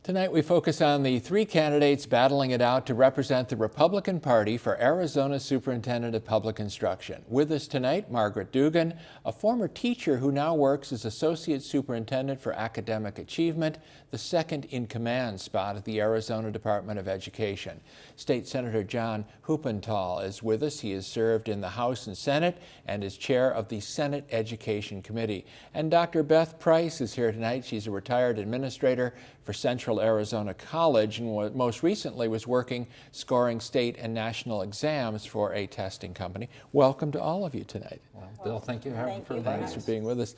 Tonight we focus on the three candidates battling it out to represent the Republican Party for Arizona Superintendent of Public Instruction. With us tonight, Margaret Dugan, a former teacher who now works as Associate Superintendent for Academic Achievement, the second in command spot at the Arizona Department of Education. State Senator John Huppenthal is with us. He has served in the House and Senate and is chair of the Senate Education Committee. And Dr. Beth Price is here tonight. She's a retired administrator for Central Arizona College and most recently was working scoring state and national exams for a testing company. Welcome to all of you tonight. Well, Bill, thank you for Thanks for being with us.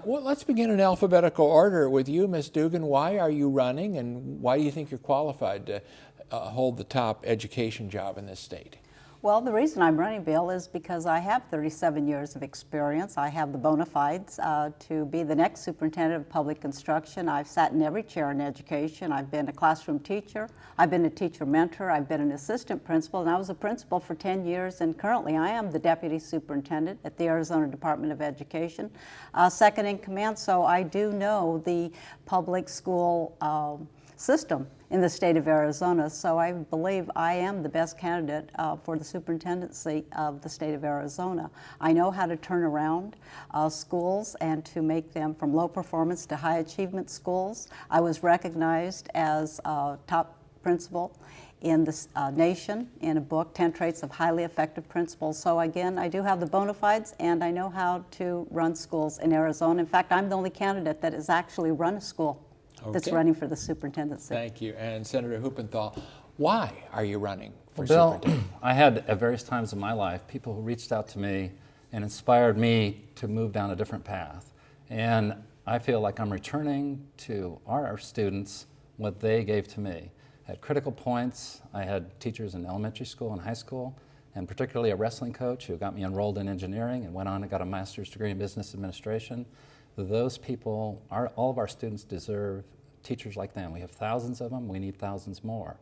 Well, let's begin in alphabetical order with you, Ms. Dugan. Why are you running and why do you think you're qualified to hold the top education job in this state? Well, the reason I'm running, Bill, is because I have 37 years of experience. I have the bona fides to be the next superintendent of public instruction. I've sat in every chair in education. I've been a classroom teacher. I've been a teacher mentor. I've been an assistant principal, and I was a principal for 10 years. And currently, I am the deputy superintendent at the Arizona Department of Education, second in command. So I do know the public school system in the state of Arizona, so I believe I am the best candidate for the superintendency of the state of Arizona. I know how to turn around schools and to make them from low performance to high achievement schools. I was recognized as top principal in the nation in a book, 10 Traits of Highly Effective Principals. So again, I do have the bona fides and I know how to run schools in Arizona. In fact, I'm the only candidate that has actually run a school that's running for the superintendency. Thank you. And Senator Huppenthal, why are you running for Bill, superintendent? I had at various times in my life people who reached out to me and inspired me to move down a different path. And I feel like I'm returning to our students what they gave to me. At critical points, I had teachers in elementary school and high school, and particularly a wrestling coach who got me enrolled in engineering and went on and got a master's degree in business administration. Those people, all of our students deserve teachers like them. We have thousands of them, we need thousands more.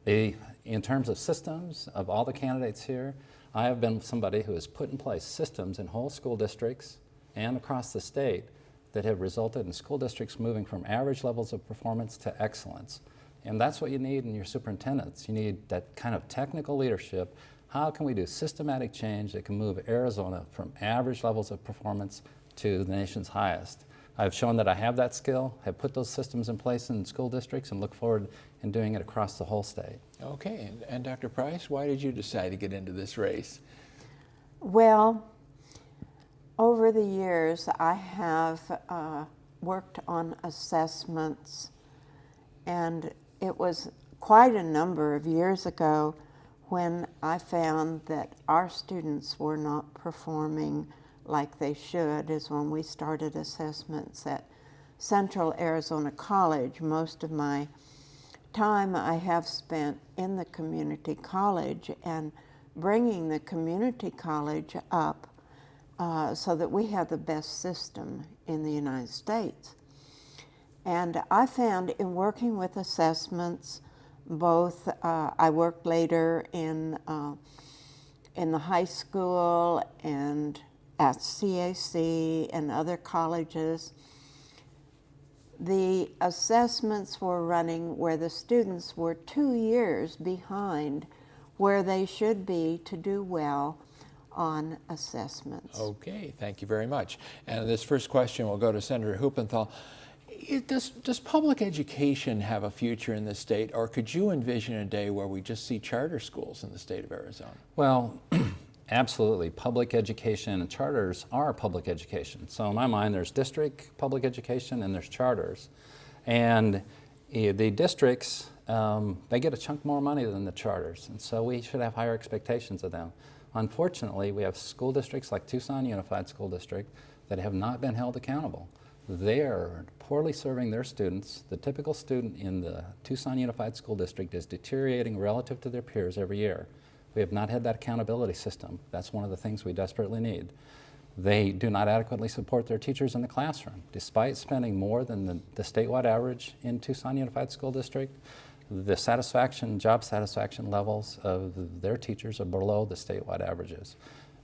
In terms of systems, of all the candidates here, I have been somebody who has put in place systems in whole school districts and across the state that have resulted in school districts moving from average levels of performance to excellence. And that's what you need in your superintendents. You need that kind of technical leadership. How can we do systematic change that can move Arizona from average levels of performance to the nation's highest? I've shown that I have that skill, have put those systems in place in school districts, and look forward in doing it across the whole state. Okay, and Dr. Price, why did you decide to get into this race? Well, over the years I have worked on assessments, and it was quite a number of years ago when I found that our students were not performing like they should, is when we started assessments at Central Arizona College. Most of my time I have spent in the community college and bringing the community college up so that we have the best system in the United States. And I found in working with assessments, both I worked later in the high school and at CAC and other colleges, the assessments were running where the students were 2 years behind where they should be to do well on assessments. Okay, thank you very much. And this first question will go to Senator Huppenthal. Does public education have a future in this state, or could you envision a day where we just see charter schools in the state of Arizona? Well, absolutely. Public education and charters are public education. So in my mind, there's district public education and there's charters. And the districts, they get a chunk more money than the charters. And so we should have higher expectations of them. Unfortunately, we have school districts like Tucson Unified School District that have not been held accountable. They are poorly serving their students. The typical student in the Tucson Unified School District is deteriorating relative to their peers every year. We have not had that accountability system. That's one of the things we desperately need. They do not adequately support their teachers in the classroom. Despite spending more than the statewide average in Tucson Unified School District, the job satisfaction levels of their teachers are below the statewide averages.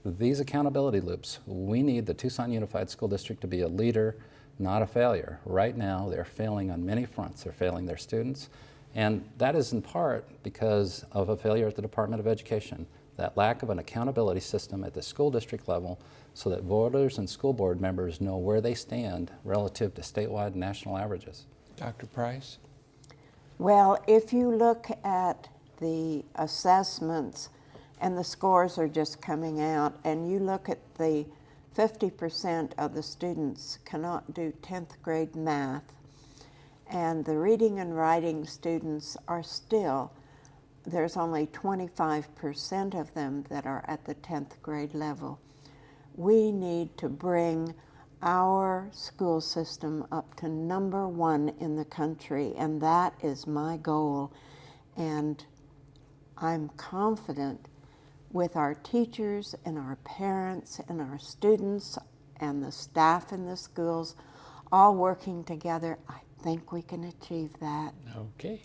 These accountability loops, we need the Tucson Unified School District to be a leader not a failure. Right now, they're failing on many fronts. They're failing their students, and that is in part because of a failure at the Department of Education, that lack of an accountability system at the school district level so that voters and school board members know where they stand relative to statewide and national averages. Dr. Price? Well, if you look at the assessments, and the scores are just coming out, and you look at the 50% of the students cannot do 10th grade math, and the reading and writing students are still, there's only 25% of them that are at the 10th grade level. We need to bring our school system up to #1 in the country, and that is my goal. And I'm confident with our teachers and our parents and our students and the staff in the schools all working together, I think we can achieve that. Okay.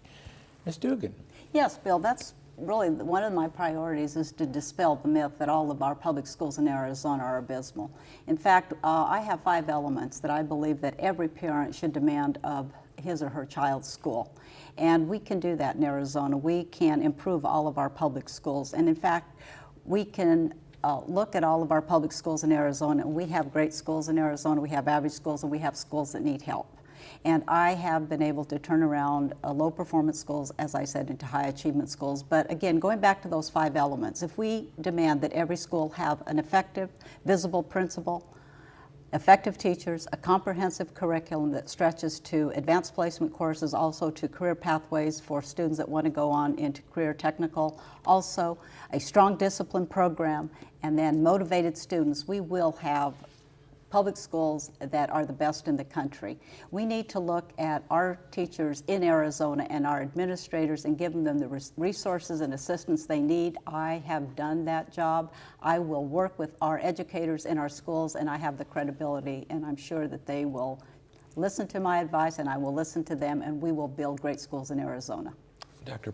Ms. Dugan? Yes, Bill, that's really one of my priorities, is to dispel the myth that all of our public schools in Arizona are abysmal. In fact, I have 5 elements that I believe that every parent should demand of his or her child's school. And we can do that in Arizona. We can improve all of our public schools. And in fact, we can look at all of our public schools in Arizona. We have great schools in Arizona. We have average schools, and we have schools that need help. And I have been able to turn around low performance schools, as I said, into high achievement schools. But again, going back to those 5 elements, if we demand that every school have an effective, visible principal, effective teachers, a comprehensive curriculum that stretches to advanced placement courses, also to career pathways for students that want to go on into career technical, also a strong discipline program, and then motivated students, we will have public schools that are the best in the country. We need to look at our teachers in Arizona and our administrators and give them the resources and assistance they need. I have done that job. I will work with our educators in our schools, and I have the credibility, and I'm sure that they will listen to my advice, and I will listen to them, and we will build great schools in Arizona. Dr.